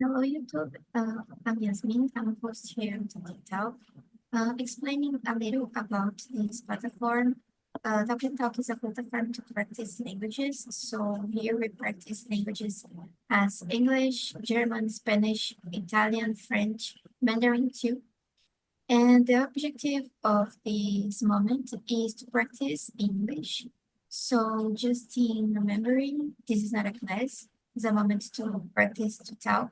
Hello, YouTube. I'm Yasmin. I'm a host here on TikTok. Explaining a little about this platform. Talk and Talk is a platform to practice languages. So here we practice languages as English, German, Spanish, Italian, French, Mandarin too. And the objective of this moment is to practice English. So just in remembering, this is not a class, it's a moment to practice to talk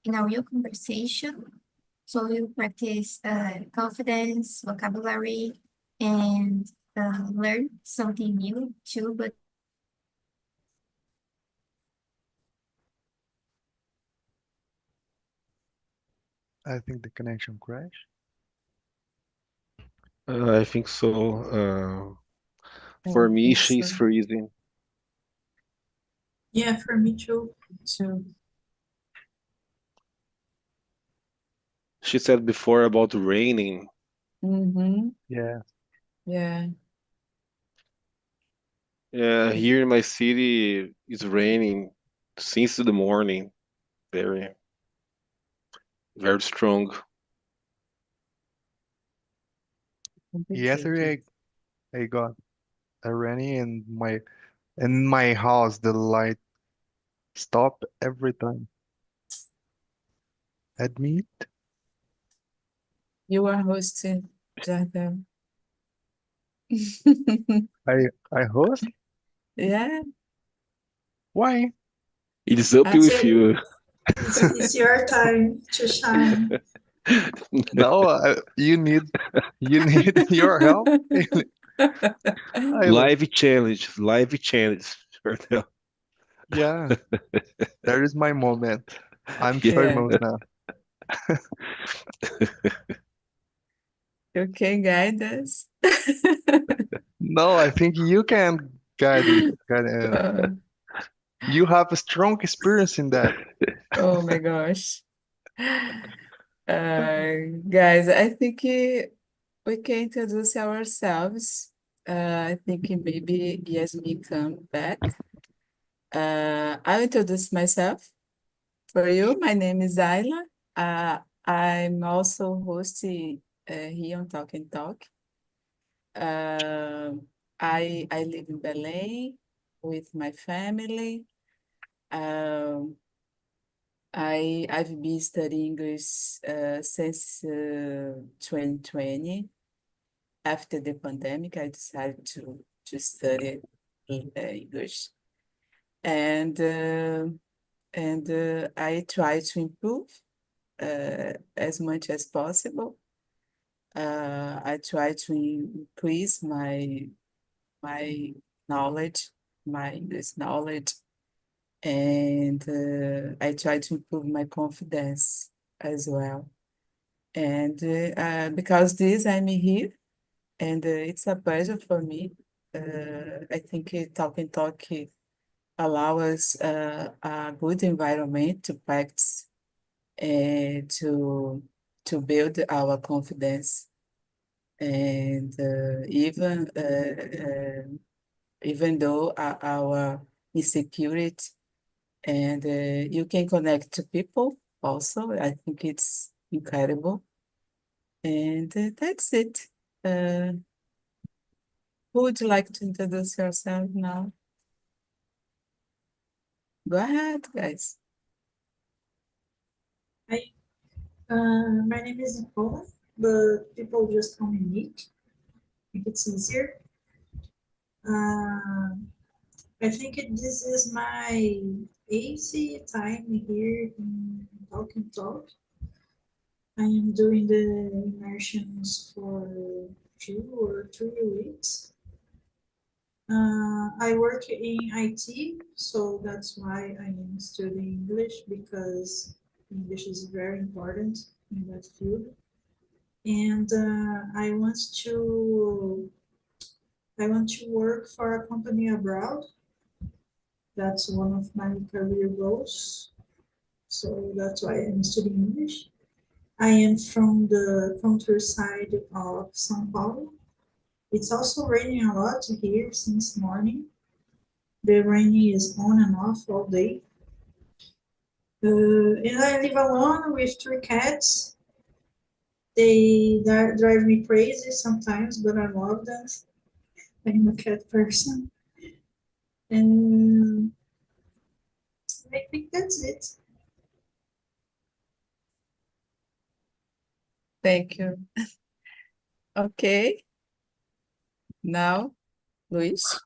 in a real conversation. So we'll practice confidence, vocabulary, and learn something new too. But I think the connection crashed. I think so. For I me, think she's so freezing. Yeah, for me too. too. She said before about raining. Mm-hmm. Yeah, Yeah. Yeah, here in my city, it's raining since the morning. Very, very strong. Complicated. yesterday I got a rainy and in my house the light stopped every time. Admit, You are hosting, Jardel. I host. Yeah. Why? It is up Ask with So you. it's your time to shine. No, you need your help. I Live challenge. Bertel. yeah, that is my moment. I'm Yeah, Yeah. famous now. You can guide us. No, I think you can guide it. Uh, You have a strong experience in that. oh my gosh. Guys, I think we can introduce ourselves. I think maybe Yasmin come back. I'll introduce myself. For you, my name is Ayla. I'm also hosting here on Talk and Talk. Uh, I live in Belém with my family. Um, I've been studying English since 2020. After the pandemic, I decided to study English, and uh, and I try to improve as much as possible. I try to increase my knowledge, my English knowledge, and I try to improve my confidence as well. And because this, I'm here, and it's a pleasure for me. I think Talk and Talk allow us a good environment to practice and to build our confidence. And even though our insecurity, and you can connect to people also. I think it's incredible. And that's it. Uh, who would you like to introduce yourself now? Go ahead, guys. Hi, my name is Nicole, but people just call me Nick if it's easier. Uh, I think this is my AC time here in Talk and Talk. I am doing the immersions for 2 or 3 weeks. I work in IT, so that's why I am studying English because English is very important in that field. And I want to work for a company abroad. That's one of my career goals. So that's why I'm studying English. I am from the countryside of São Paulo. It's also raining a lot here since morning. The rain is on and off all day. And I live alone with 3 cats. They drive me crazy sometimes, but I love them. I'm a cat person. And I think that's it. Thank you. Okay. Now, Luis,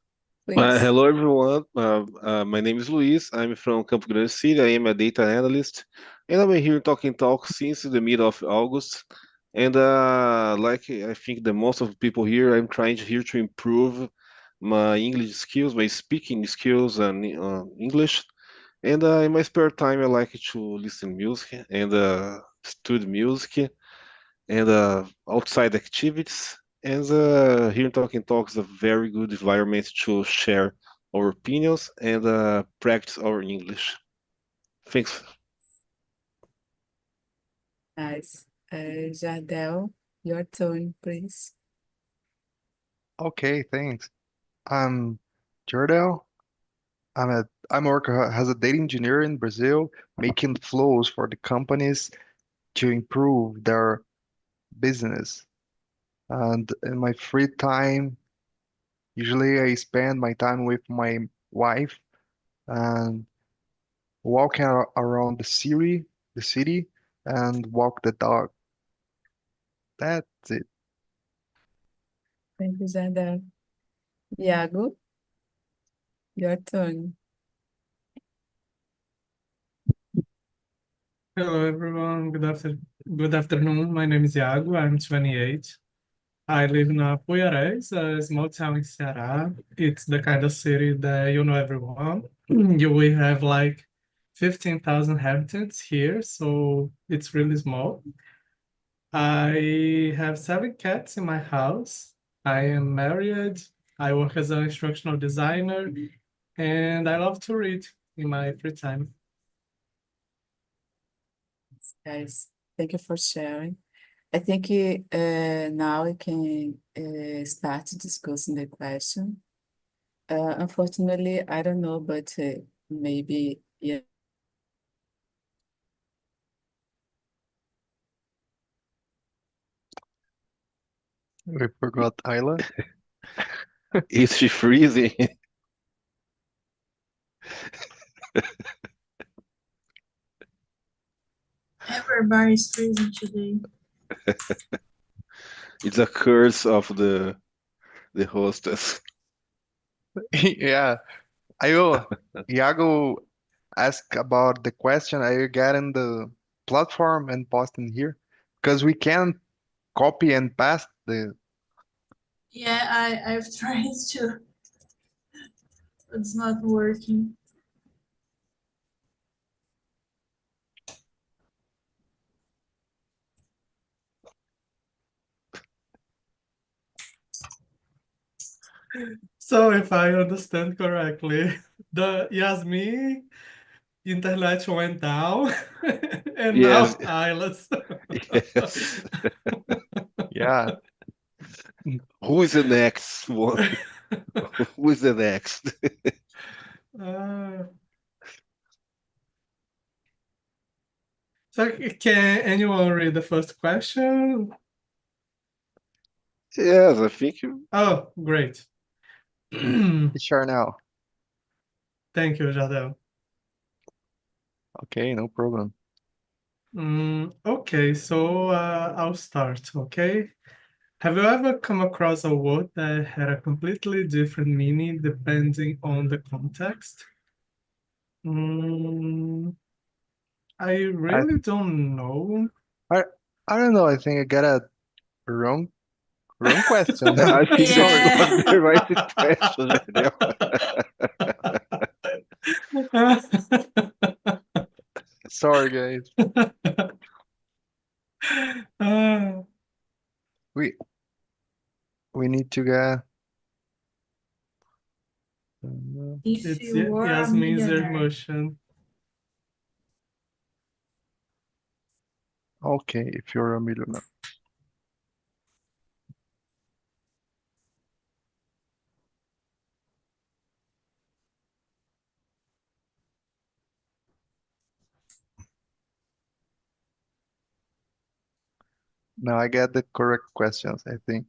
please. Hello, everyone. My name is Luis. I'm from Campo Grande City. I am a data analyst, and I've been here talking talk since the middle of August. And like I think the most of the people here, I'm trying here to improve my English skills, my speaking skills, and English. And in my spare time, I like to listen music and study music and outside activities. And here in Talking Talk is a very good environment to share our opinions and practice our English. Thanks. Nice. Jardel, your turn, please. Okay, thanks. I'm Jordel. I'm working as a data engineer in Brazil, making flows for the companies to improve their business. And in my free time, usually I spend my time with my wife and walking around the city, and walk the dog. That's it. Thank you, Jardel. Iago, your turn. Hello everyone, good afternoon. My name is Iago. I'm 28. I live in Apuiarés, a small town in Ceará. It's the kind of city that you know everyone. You will have like 15,000 inhabitants here, so it's really small. I have 7 cats in my house. I am married. I work as an instructional designer, and I love to read in my free time. Guys, thank you for sharing. I think now we can start discussing the question. Unfortunately, I don't know, but maybe, yeah. We forgot Ayla. Is she freezing? Everybody's freezing today. It's a curse of the hostess. Yeah, I will. Iago ask about the question. I will get in the platform and post in here because we can copy and paste the. Yeah, I've tried to. It's not working. So if I understand correctly, the Yasmin internet went down and Yes, now Isla's. yes. Yeah, Who is the next one? Who is the next? Uh, so can anyone read the first question? Yes, I think you. Oh, great. sure now. Thank you, Jadel. Okay, no problem. Okay, so I'll start, okay? Have you ever come across a word that had a completely different meaning depending on the context? Mm, I I really don't know. I I don't know. I think I got a wrong question. I think that Sorry, was Yeah. the right question, Daniel. sorry, guys. Ah, We we need to get. If it's you were a Yasmin's millionaire. emotion. Okay, if you're a millionaire. No, I get the correct questions, I think.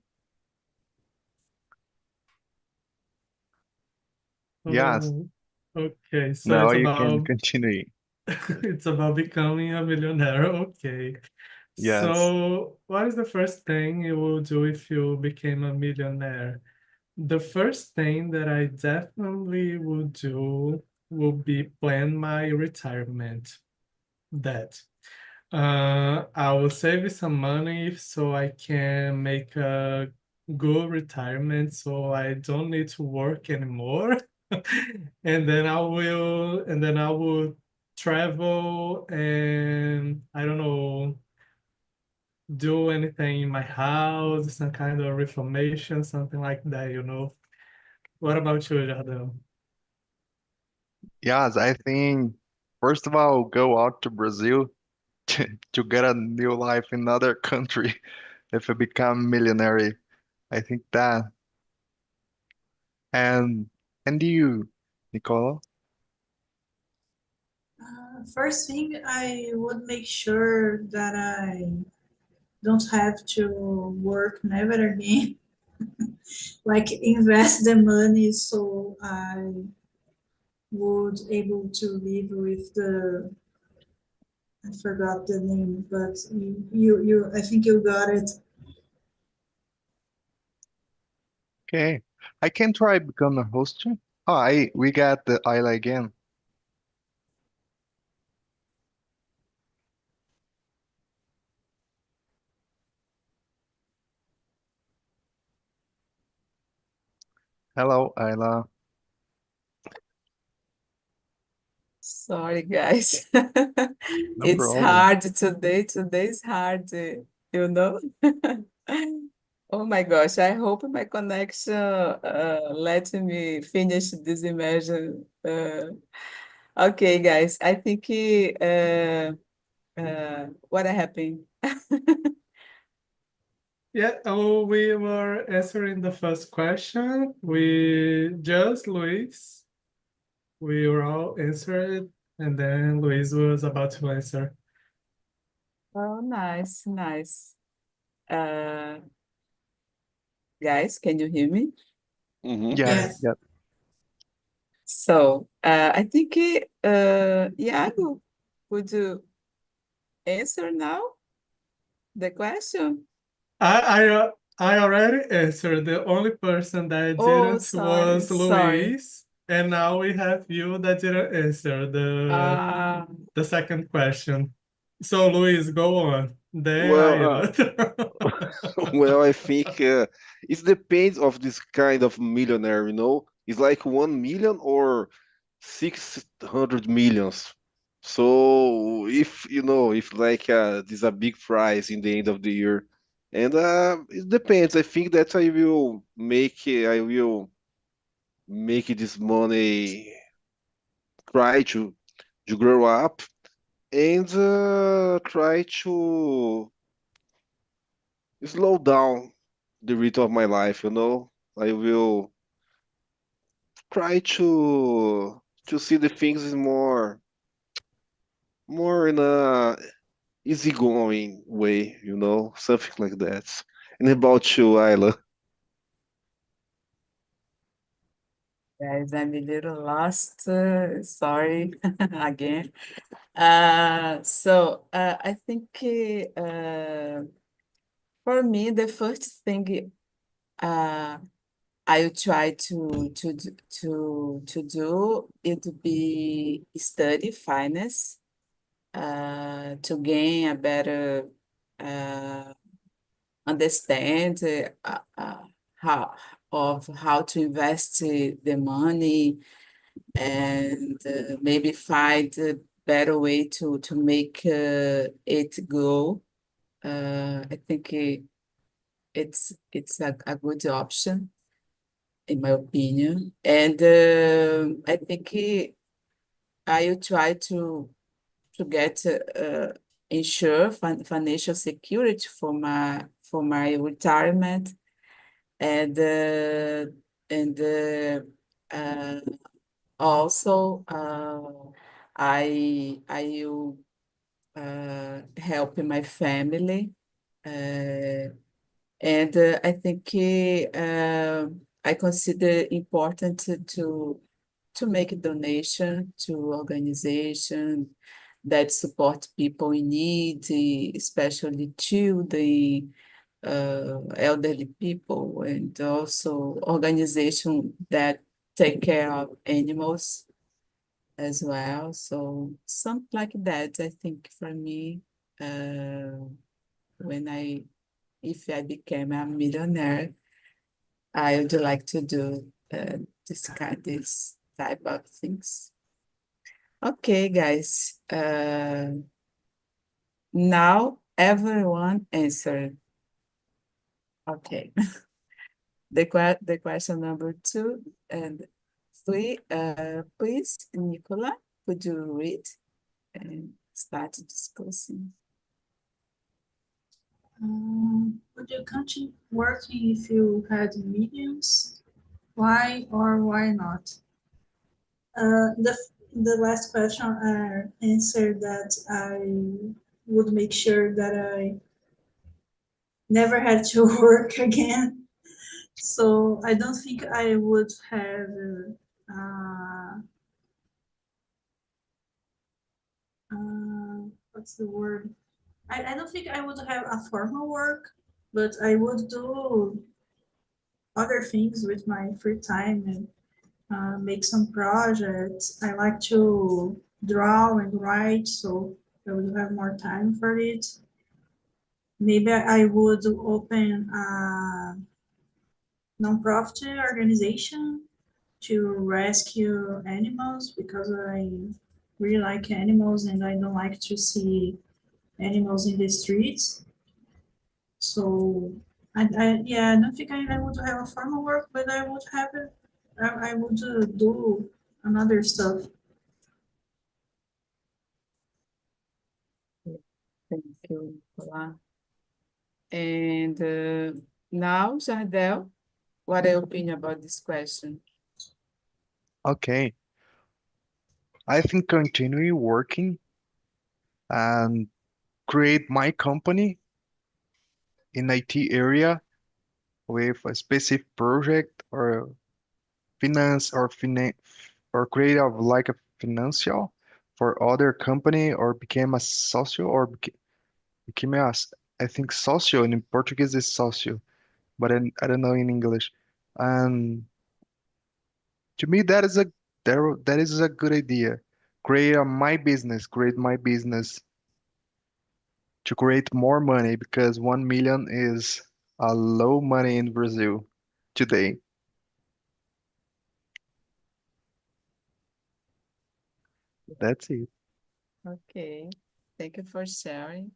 Yes. Oh, okay. So Now it's you can about continue. it's about becoming a millionaire. Okay. Yes. So what is the first thing you will do if you became a millionaire? The first thing that I definitely would do will be plan my retirement. That. I will save some money so I can make a good retirement so I don't need to work anymore. And then I will travel and I don't know, do anything in my house, some kind of reformation, something like that. What about you, Jardel? Yes, I think first of all, go out to Brazil to get a new life in another country if you become millionaire. I think that. And and you, Nicola? First thing, I would make sure that I don't have to work never again. Like invest the money so I would able to live with the, I forgot the name, but I think you got it. Okay. I can try become a host too. Oh, we got the Isla again. Hello, Isla. Sorry, guys. No It's problem. hard today. Today's hard, you know. Oh my gosh, I hope my connection let me finish this immersion. Okay, guys, I think what happened? Yeah, oh, we were answering the first question. Luis, we were all answered, and then Luis was about to answer. Oh, nice, nice. Uh, guys, can you hear me? Mm-hmm. Yes, Yes. Yes. yes. So, I think Iago, would you answer now the question? I I uh, I already answered. The only person that Oh, didn't sorry, was sorry. Luis, and now we have you that didn't answer Uh, the second question. So Luis, go on. Then Well, Ayla. well, I think it depends of this kind of millionaire, you know. It's like 1 million or 600 millions. So if you know, if like there's a big prize in the end of the year, and it depends. I think that I will make this money, try to grow up and try to slow down the rhythm of my life, you know. I will try to see the things in more in a easygoing way, you know, something like that. And about you, Ayla? guys, I'm a little lost. Sorry again. I think for me, the first thing uh, I will try to do it would be study finance to gain a better uh, understand how how to invest the money and maybe find a better way to make it grow. I think it's a good option in my opinion, and I think I will try to get ensure financial security for my retirement and uh, also I will help my family And I think I consider important to make a donation to organization that support people in need, especially children, elderly people, and also organization that take care of animals as well. So something like that, I think for me, when if I became a millionaire, I would like to do this type of things. Okay, guys. Now everyone answered. Okay. The question number 2 and 3. Please, Nicola, could you read and start discussing? Would you continue working if you had millions? Why or why not? The last question I answered that I would make sure that I never had to work again. So I don't think I would have what's the word? I don't think I would have a formal work, but I would do other things with my free time and make some projects. I like to draw and write, so I would have more time for it. Maybe I would open a non-profit organization to rescue animals because I really like animals and I don't like to see animals in the streets. So yeah, I don't think I would have a formal work, but I would have it. I would do another stuff. Thank you, Nicola. And now, Jardel, what are your opinion about this question? Okay. I think continue working and create my company in IT area with a specific project or finance or create like a financial for other company or became a socio or became I think socio in Portuguese is socio, but I don't know in English. And to me that is a good idea. Create my business to create more money because 1 million is a low money in Brazil today. That's it. Okay, thank you for sharing.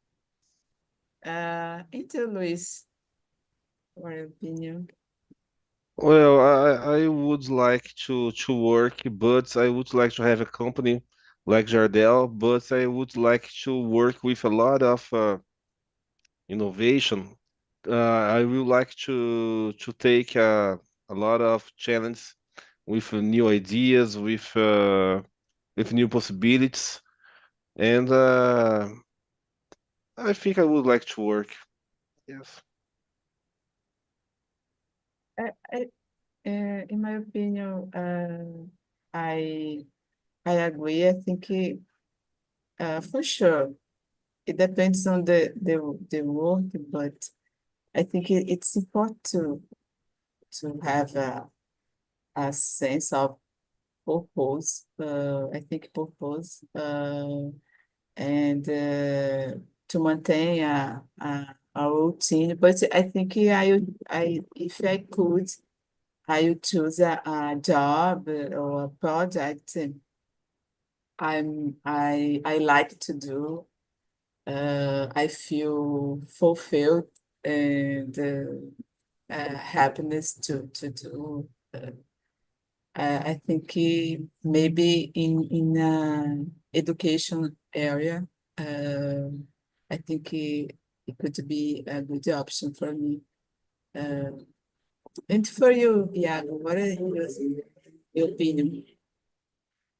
Então, Luis, what your opinion? Well, I would like to work, but I would like to have a company like Jardel, but I would like to work with a lot of innovation. I would like to take a lot of challenge with new ideas, with new possibilities, and I think I would like to work. Yes. I, in my opinion, I I agree. I think for sure it depends on the work, but I think it's important to have a sense of purpose. I think purpose and to maintain a routine. But I think I if I could, I would choose a job or a project I like to do. I feel fulfilled and happiness to do. I think maybe in education area, I think it could be a good option for me. And for you, Iago, what are your opinion?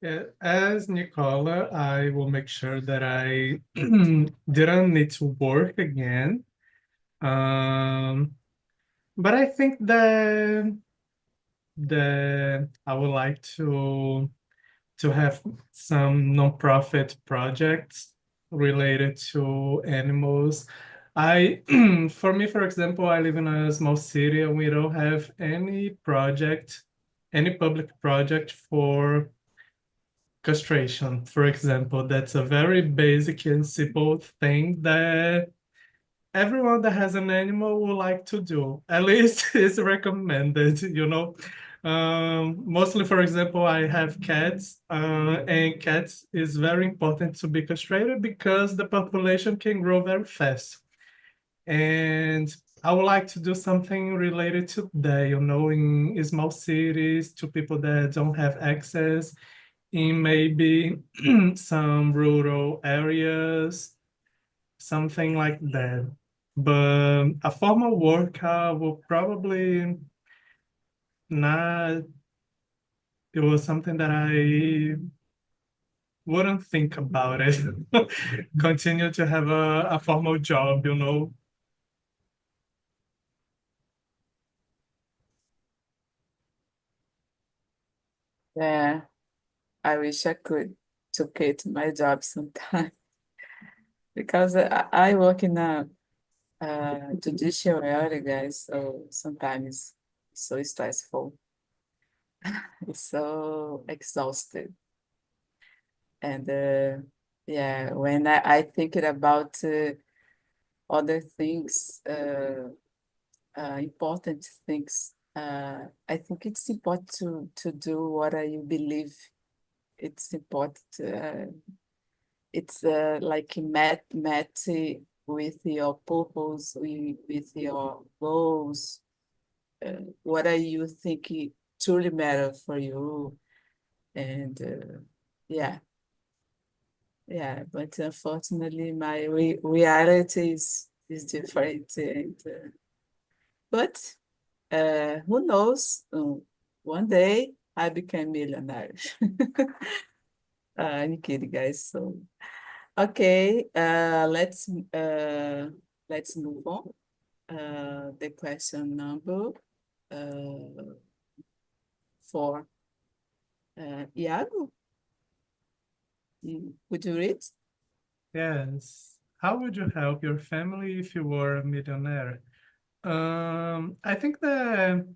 Yeah, as Nicola, I will make sure that I didn't need to work again. But I think that I would like to have some nonprofit projects related to animals. I, for me, for example, I live in a small city and we don't have any project, any public project for castration, for example. That's a very basic and simple thing that everyone that has an animal would like to do. At least it's recommended, you know. Mostly, for example, I have cats, and cats is very important to be castrated because the population can grow very fast. And I would like to do something related to that, you know, in small cities, to people that don't have access, in maybe some rural areas, something like that. But a formal workout will probably not, it was something that I wouldn't think about it. Continue to have a formal job, you know. Yeah, I wish I could to quit my job sometime because I work in a judicial area, guys, so sometimes it's so stressful. It's so exhausted. And yeah, when I think about other things, important things, I think it's important to do what I believe it's important. It's like met with your purpose, with your goals. What are you thinking truly matter for you? And yeah, yeah. But unfortunately, my reality is different. And but who knows? One day I became millionaire. I'm kidding, guys. So okay, let's move on. The question number 4. Iago, would you read? Yes. How would you help your family if you were a millionaire? I think that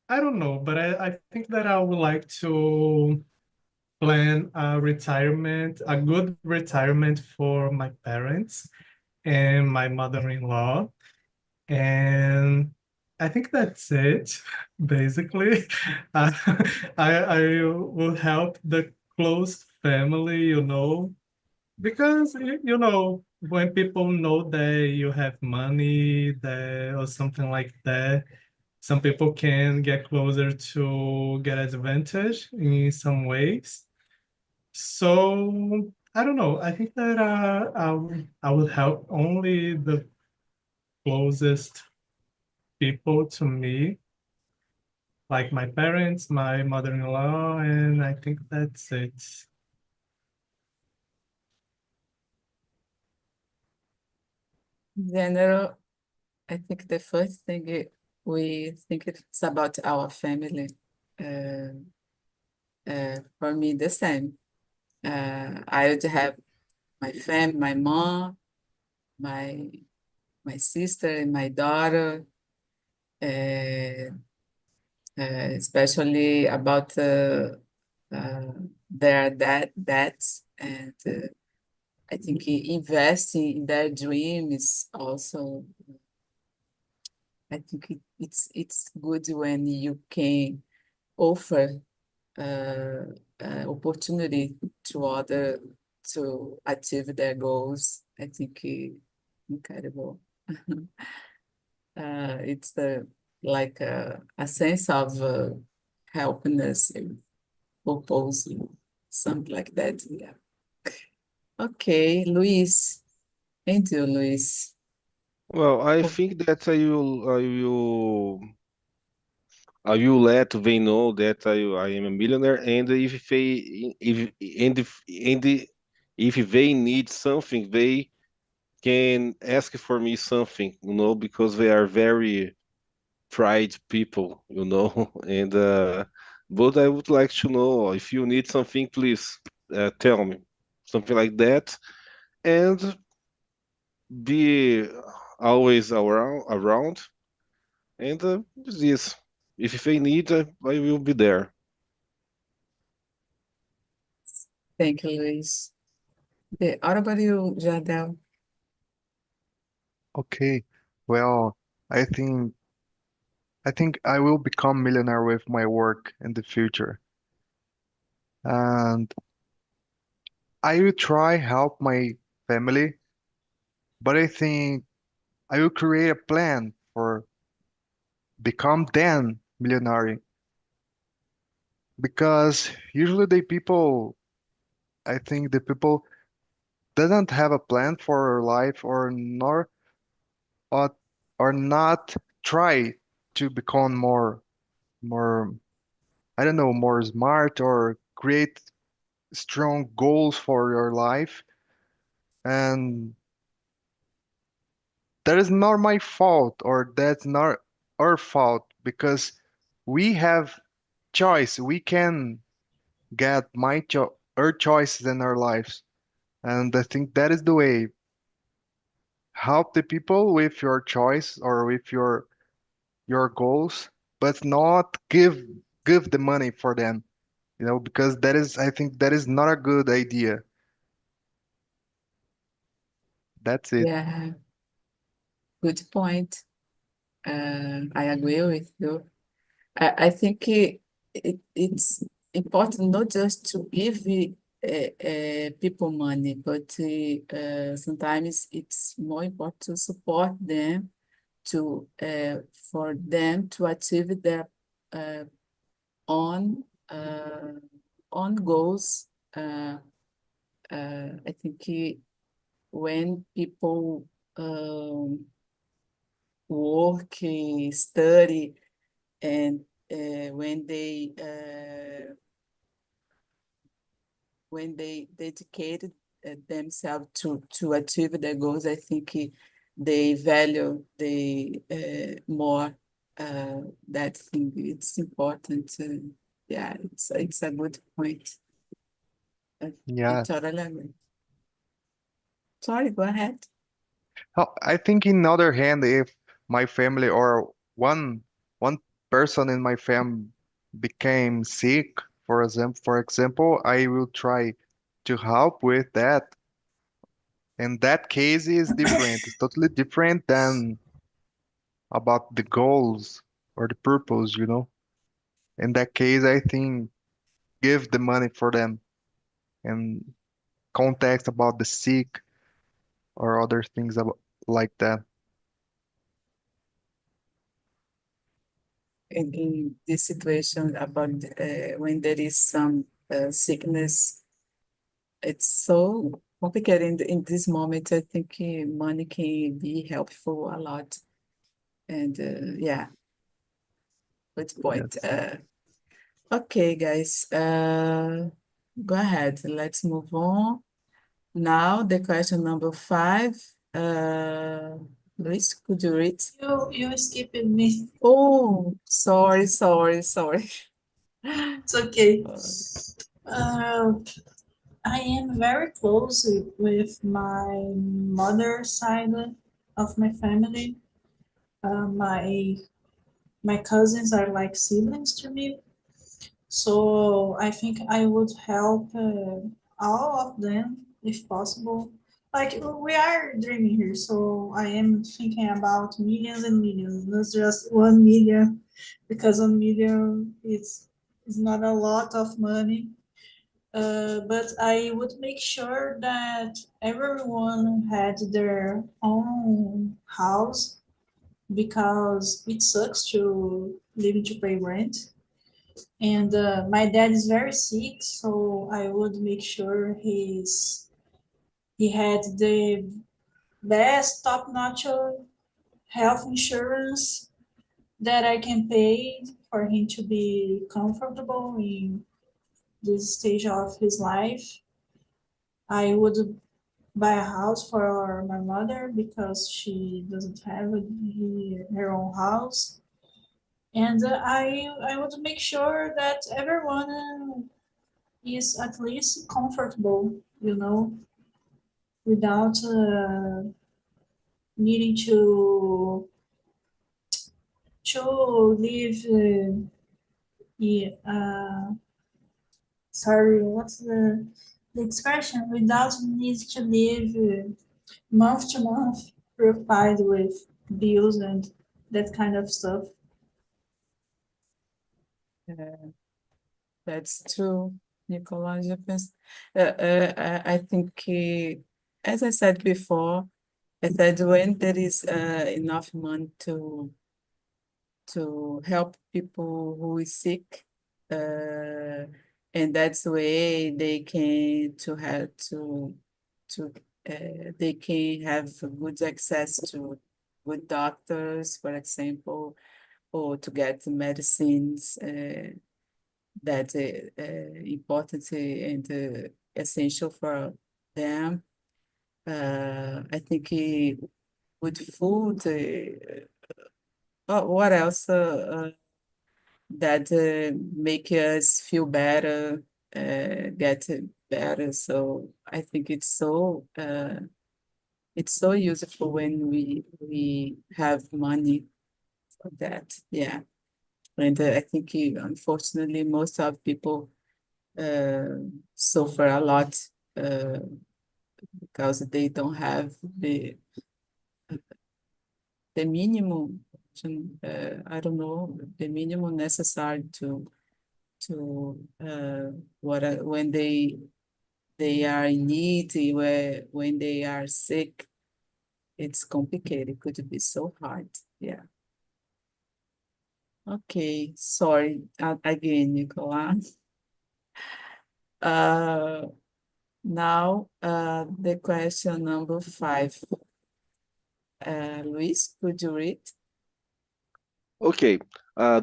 I don't know, but I think that I would like to plan a retirement, a good retirement for my parents and my mother-in-law. And I think that's it, basically. Uh, I will help the close family, you know, because you know, when people know that you have money, that or something like that, some people can get closer to get advantage in some ways. So I don't know. I think that I would help only the closest people to me, like my parents, my mother-in-law, and I think that's it. In general, I think the first thing we think it's about our family. Uh, for me, the same. I would have my family, my mom, my my sister, and my daughter. Uh, Especially about their debts, and I think investing in their dreams also. I think it's good when you can offer uh, opportunity to other to achieve their goals. I think incredible. It's like a sense of helpiness, purpose, something like that. Yeah. Okay, Luis. And you, Luis. Well, I Oh, think that I will let they know that I am a millionaire, and if they need something, can ask for me something, because they are very pride people, and but I would like to know if you need something, please tell me, something like that, and be always around, and this. If they need, I will be there. Thank you, Luis. What about you, Jardel? Okay. Well, I think I think I will become millionaire with my work in the future. And I will try help my family, but I think I will create a plan for become then millionaire because usually the people, I think the people doesn't have a plan for life or, or not try to become more I don't know more smart or create strong goals for your life. And that is not my fault or that's not our fault because we have choice. We can get our choices in our lives. And I think that is the way. Help the people with your choice or with your goals, but not give the money for them, because that is I think that is not a good idea. That's it. Yeah, good point. I agree with you. I think it's important not just to give people money, but sometimes it's more important to support them for them to achieve their uh, own uh, own goals. I think when people um, work, study, and when they dedicated themselves to achieve their goals, I think they value the more that thing. It's important. Yeah, it's a good point. I Yeah. totally agree. Sorry, go ahead. I think in other hand, if my family or one person in my family became sick, for example, I will try to help with that. In that case is different. It's totally different than about the goals or the purpose. In that case, I think give the money for them and context about the sick or other things like that. In this situation about when there is some sickness, it's so complicated in this moment. I think money can be helpful a lot. And yeah, good point. Yes. Okay, guys, go ahead. Let's move on. Now, the question number 5. Luis, could you read? You skipped me. Oh, sorry. It's okay. Uh, I am very close with my mother's side of my family. My cousins are like siblings to me, so I think I would help all of them if possible. Like we are dreaming here, so I am thinking about millions and millions, not just 1 million, because 1 million is not a lot of money. But I would make sure that everyone had their own house because it sucks to living to pay rent. And my dad is very sick, so I would make sure he had the best top-notch health insurance that I can pay for him to be comfortable in this stage of his life. I would buy a house for my mother because she doesn't have her own house. And I want to make sure that everyone is at least comfortable, without needing to live. Sorry, what's the expression? Without need to live month to month preoccupied with bills and that kind of stuff. That's true, Nicola. I think, as I said before, I said when there is enough money to help people who is sick, and that's the way they can to they can have good access to good doctors, for example, or to get medicines that important and essential for them. I think good food. What else that make us feel better, get better? So I think it's so useful when we have money for that. Yeah, and I think unfortunately most of people suffer a lot uh, because they don't have the minimum. I don't know, the minimum necessary to when they are in need, when they are sick, it's complicated. It could be so hard. Yeah. Okay. Sorry again, Nicola. Uh, Now, the question number 5. Luis, could you read? Okay.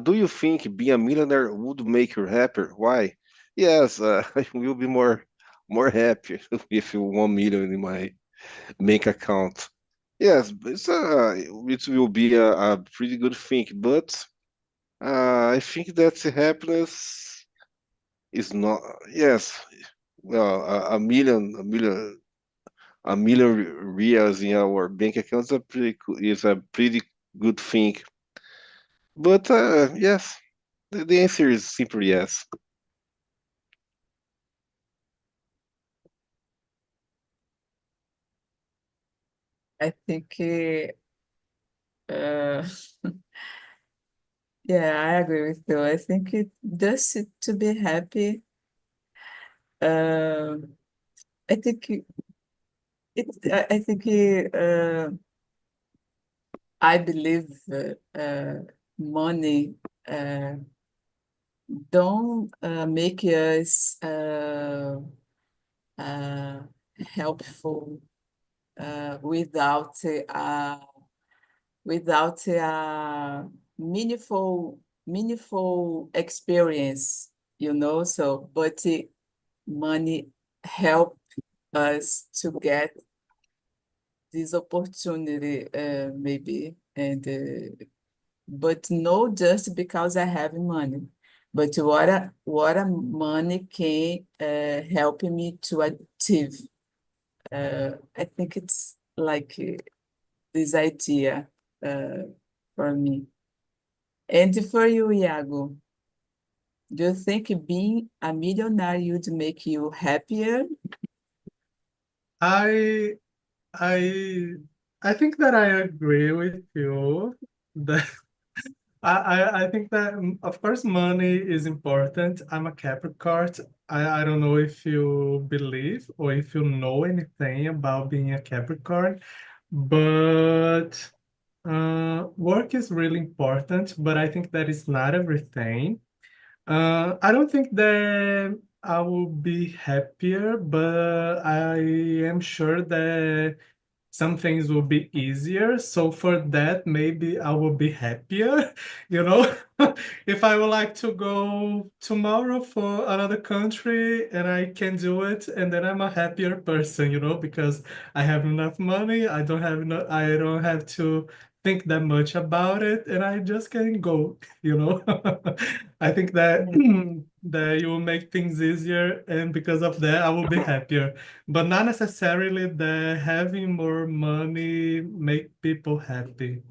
Do you think being a millionaire would make you happier? Why? Yes, I will be more happy if 1 million in my bank account. Yes, it will be a pretty good thing, but I think that happiness is not. Yes, well, a million reals in our bank account is a pretty good thing. But yes, the answer is simply yes. I think, yeah, I agree with you. I think it does to be happy. Uh, I think I think I believe money uh, don't make us uh, helpful without a meaningful experience, So, but money help us to get this opportunity, maybe, and but no, just because I have money, but what a money can help me to achieve. I think it's like this idea uh, for me. And for you, Iago, do you think being a millionaire would make you happier? I I I think that I agree with you that I think that of course money is important. I'm a Capricorn. I don't know if you believe or if you know anything about being a Capricorn, but work is really important, but I think that is not everything. I don't think that I will be happier, but I am sure that some things will be easier. So for that, maybe I will be happier, you know. If I would like to go tomorrow for another country and I can do it, and then I'm a happier person, you know, because I have enough money, I don't have to think that much about it, and I just can go, you know. I think that that you will make things easier, and because of that, I will be happier. But not necessarily that having more money make people happy.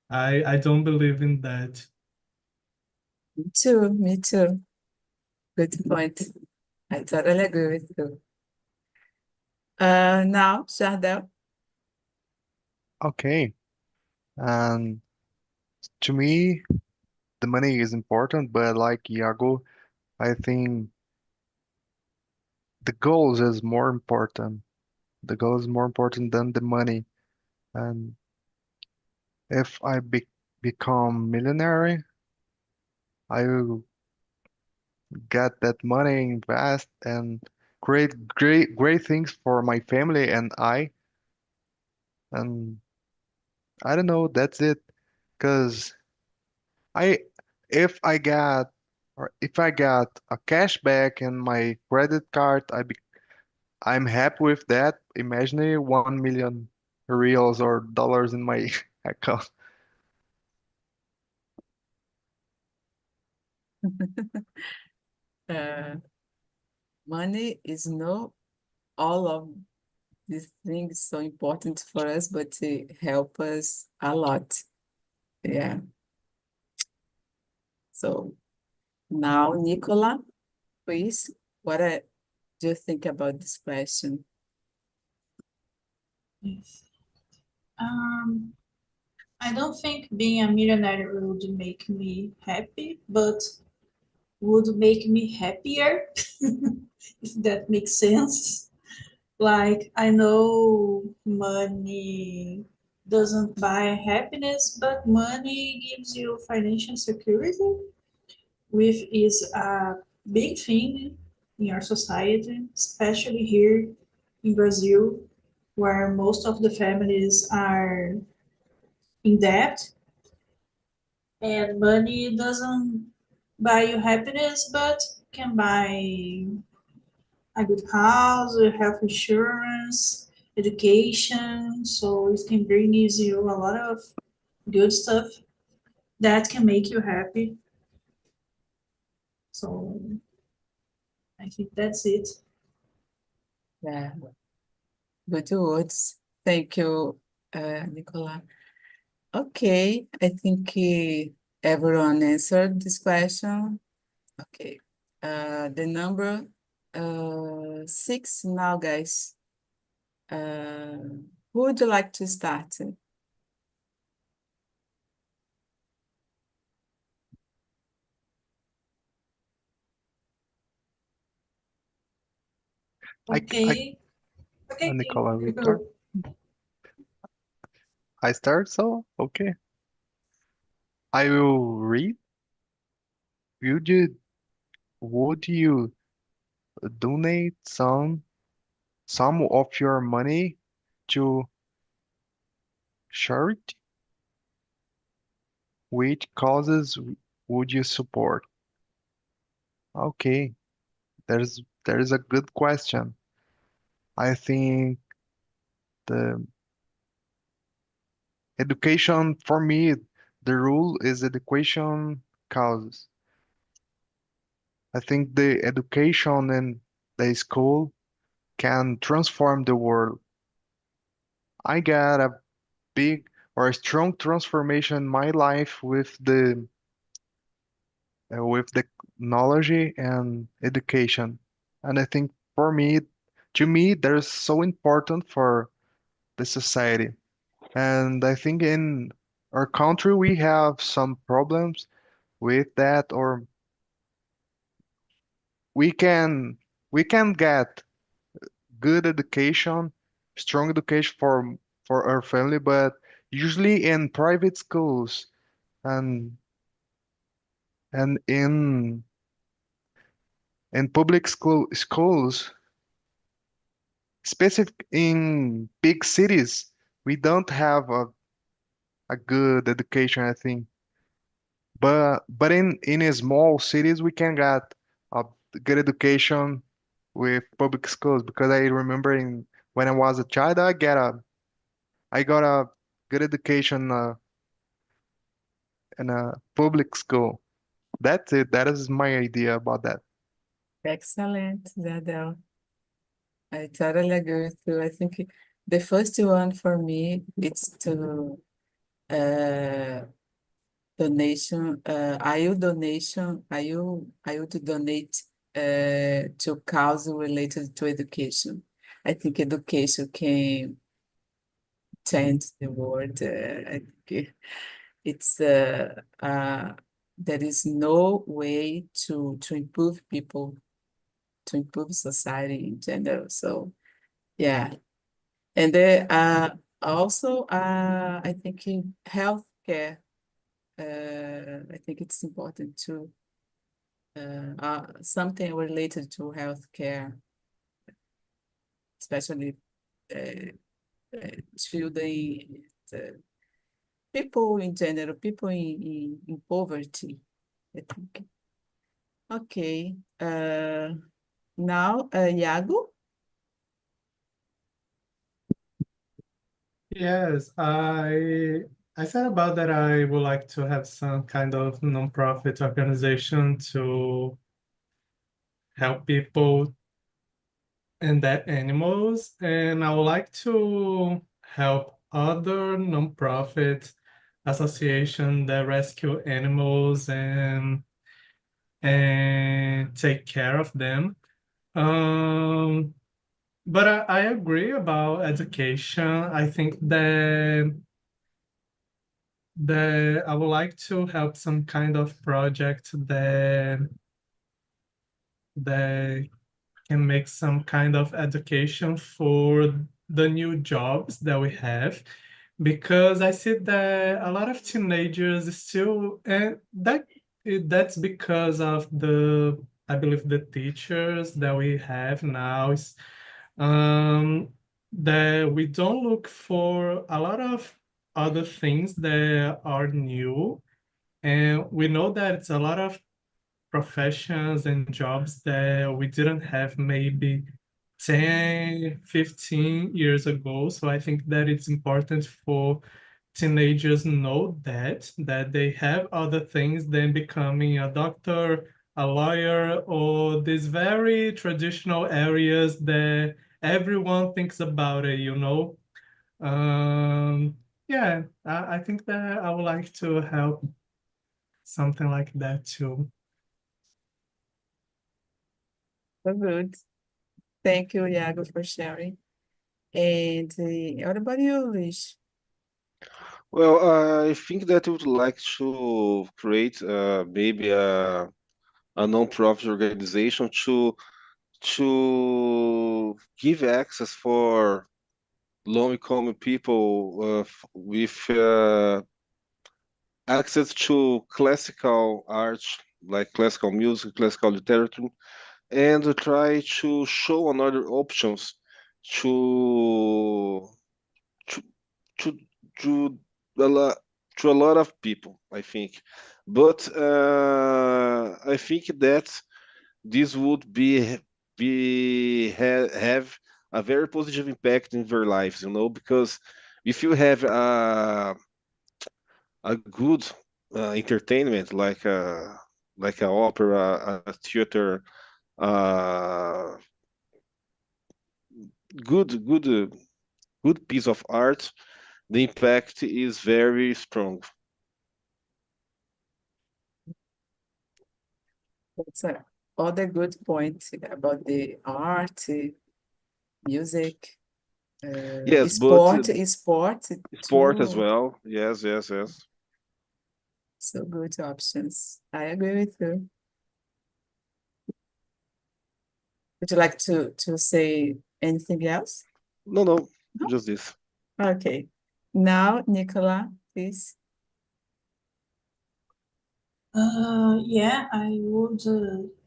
I don't believe in that. Me too, me too. Good point. I totally agree with you. Now, Jardel. Okay. And to me, the money is important, but like Iago, I think the goals is more important. The goal is more important than the money. And if I become millionaire, I will get that money, invest, and create great things for my family and I. And I don't know, that's it. Cause I if I got a cashback in my credit card, I'm happy with that. Imagine 1 million reals or dollars in my account. Uh, Money is not all of these things so important for us, but it help us a lot. Yeah. So now, Nicola, please, do you think about this question? Yes. I don't think being a millionaire would make me happy, but would make me happier, if that makes sense. Like, I know money doesn't buy happiness, but money gives you financial security, which is a big thing in our society, especially here in Brazil, where most of the families are in debt, and money doesn't buy you happiness, but can buy a good house, health insurance, education. So it can bring you a lot of good stuff that can make you happy. So I think that's it. Yeah, good words. Thank you, Nicola. Okay, I think everyone answered this question. Okay, the number 6 now, guys. Who would you like to start? I, I, Okay. Okay, Nicola will you start. go. I start, so okay. I will read. Would you would you donate some of your money to charity? Which causes would you support? Okay, there's a good question. I think the education for me, the rule is education causes. I think the education in the school can transform the world. I got a big or a strong transformation in my life with the knowledge and education. And I think for me, to me, that is so important for the society. And I think in our country we have some problems with that, or we can we can get good education, strong education for our family, but usually in private schools and and in public schools, specific in big cities, we don't have a good education, I think. But in a small cities, we can get a good education with public schools because I remember in when I was a child, I got a good education in a public school. That's it. That is my idea about that. Excellent, Zadel. I totally agree with you. I think the first one for me it's to donation. I would donate to cause related to education. I think education can change the world. I think it's there is no way to improve people, to improve society in general. So yeah, and also I think in healthcare, I think it's important to something related to healthcare, especially uh, children, uh, people in general, people in poverty, I think. Okay. Now, Iago? Yes, I said about that I would like to have some kind of nonprofit organization to help people and their animals, and I would like to help other nonprofit association that rescue animals and take care of them. Um, but I agree about education. I think that I would like to help some kind of project that can make some kind of education for the new jobs that we have, because I see that a lot of teenagers still, and that's because of I believe the teachers that we have now is that we don't look for a lot of other things that are new. And we know that it's a lot of professions and jobs that we didn't have maybe 10, 15 years ago. So I think that it's important for teenagers know that they have other things than becoming a doctor, a lawyer, or these very traditional areas that everyone thinks about it, you know. Yeah, I think that I would like to help something like that too. So good. Thank you, Iago, for sharing. And what about you, Luis? Well, I think that I would like to create maybe a non-profit organization to give access for low-income people with access to classical art, like classical music, classical literature, and try to show another options to to to to a lot to a lot of people, I think. But I think that this would have a very positive impact in their lives, you know, because if you have a good entertainment like an opera, a theater, uh, good good piece of art, the impact is very strong. That's other good point about the art, music, Yes, but sport sport as too. well. Yes, yes, yes. So good options. I agree with you. Would you like to say anything else? No, no, No? just this. Okay. Now, Nicola, please. Yeah, I would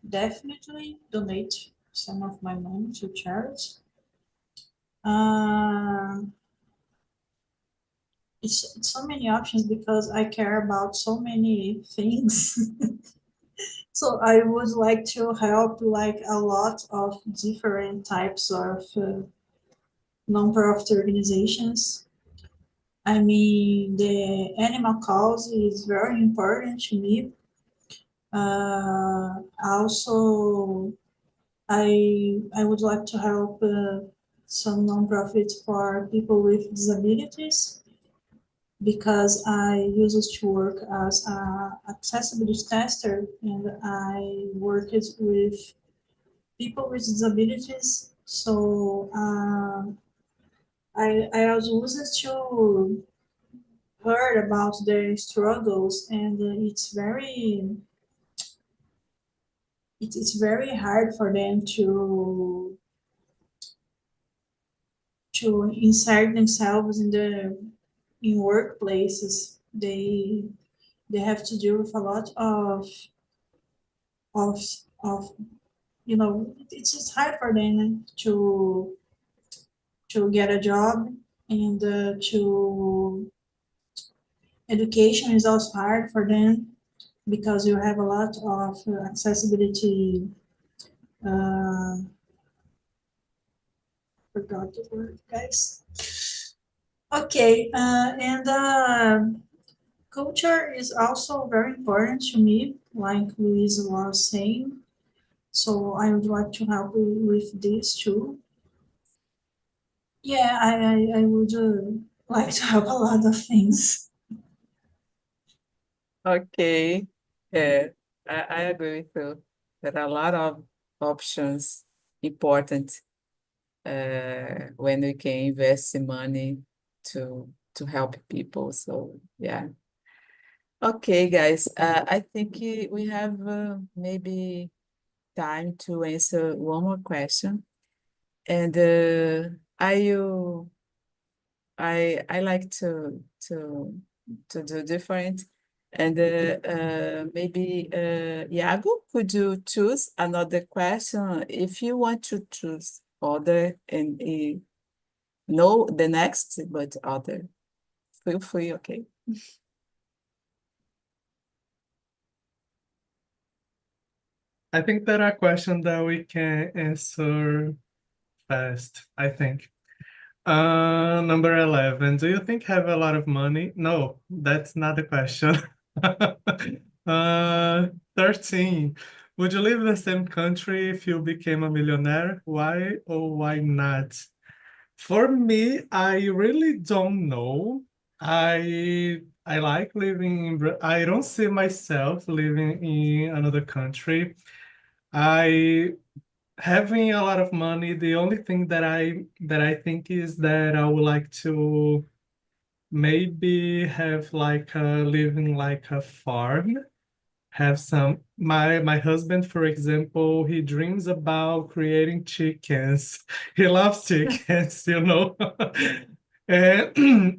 definitely donate some of my money to charity. Uh, it's so many options because I care about so many things. So I would like to help like a lot of different types of non-profit organizations. I mean, the animal cause is very important to me. Also, I would like to help some non-profits for people with disabilities because I used to work as a accessibility tester and I worked with people with disabilities. So I also used to heard about their struggles and it's very hard for them to insert themselves in workplaces. They have to deal with a lot of of it's just hard for them to get a job and to education is also hard for them because you have a lot of accessibility. Uh, Forgot the word, guys. Okay, and culture is also very important to me, like Luisa was saying. So I would like to help with this too. Yeah, I would like to help a lot of things. Okay. Yeah, I agree with you. There are a lot of options important when we can invest the money to help people. So yeah. Okay, guys. I think we have maybe time to answer one more question. And I like to do different. And maybe Iago, could you choose another question? If you want to choose other and no the next, but other, feel free, okay? I think there are questions that we can answer fast, I think. Number 11, do you think have a lot of money? No, that's not the question. 13, would you live in the same country if you became a millionaire? Why or why not? For me, I really don't know. I like living in, I don't see myself living in another country. I having a lot of money, the only thing that I think is that I would like to maybe have like a living like a farm, have some my husband, for example, he dreams about creating chickens. He loves chickens, you know. And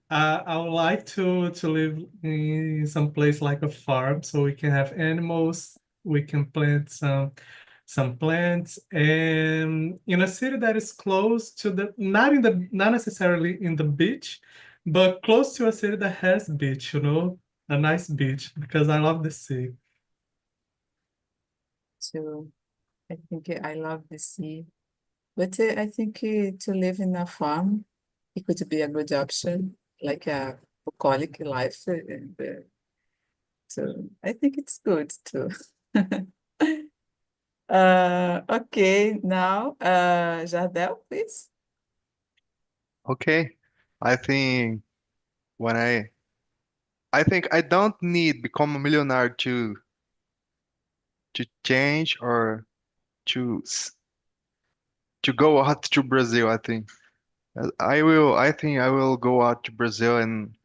I would like to live in some place like a farm so we can have animals, we can plant some plants, and in a city that is close to the not necessarily in the beach, but close to a city that has beach, you know, a nice beach, because I love the sea. So I think I love the sea. But I think to live in a farm, it could be a good option, like a bucolic life. And, so I think it's good too. Okay, now, Jardel, please. Okay. I think when I think I don't need become a millionaire to change or to to go out to Brazil, I think. I think I will go out to Brazil and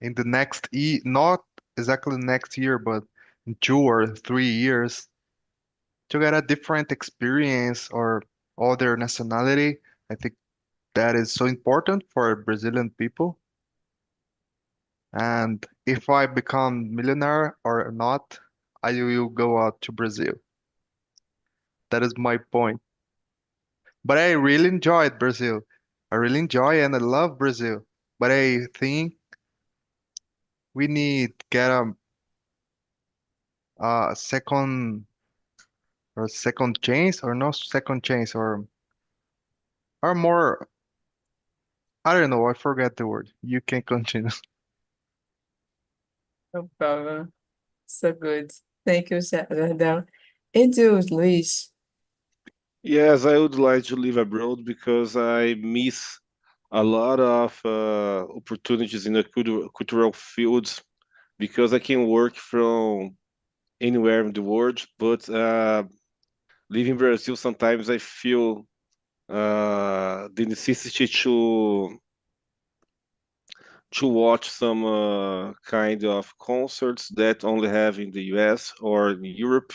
in the next not exactly next year, but in 2 or 3 years to get a different experience or other nationality. I think that is so important for Brazilian people. And if I become millionaire or not, I will go out to Brazil. That is my point. But I really enjoyed Brazil. I really enjoy and I love Brazil. But I think we need get a second chance or no second chance or more. I don't know. I forget the word. You can continue. No problem. So good. Thank you, Jardel. And you, Luis? Yes, I would like to live abroad because I miss a lot of opportunities in the cultural fields because I can work from anywhere in the world. But living in Brazil, sometimes I feel the necessity to watch some kind of concerts that only have in the US or in Europe.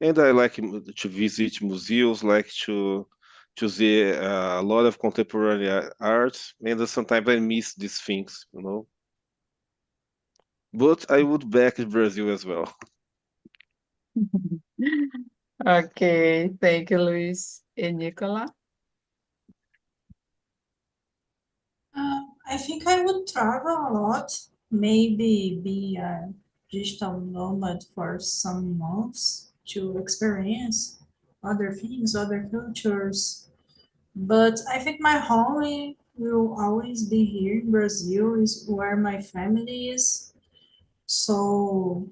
And I like to visit museums, like to see a lot of contemporary art, and sometimes I miss these things, you know. But I would back Brazil as well. Okay, thank you, Luis. And Nicola? I think I would travel a lot, maybe be a digital nomad for some months to experience other things, other cultures. But I think my home will always be here in Brazil, is where my family is. So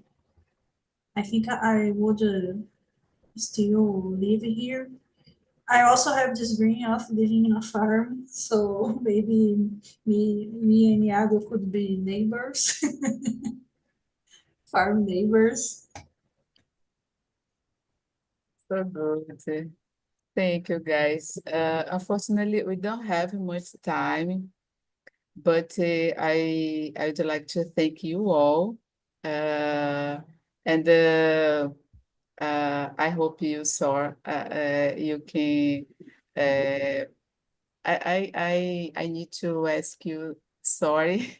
I think I would still live here. I also have this dream of living in a farm, so maybe me and Iago could be neighbors, farm neighbors. So good. Thank you, guys. Unfortunately, we don't have much time, but I would like to thank you all. And I hope you saw you can. Uh, I need to ask you sorry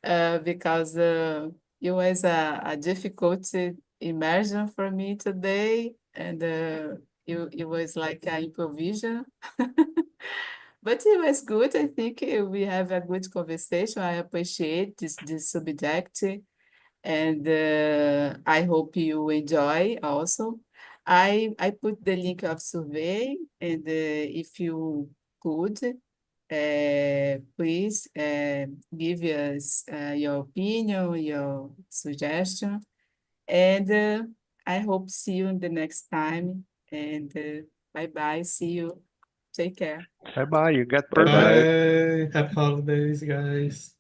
because it was a difficult immersion for me today, and it was like an improvisation. But it was good. I think we have a good conversation. I appreciate this subject, and I hope you enjoy also. I put the link of survey, and if you could, please give us your opinion, your suggestion, and I hope see you in the next time. And bye bye. See you. Take care. Bye bye. You got Bye perfect. bye. Bye. Happy holidays, guys.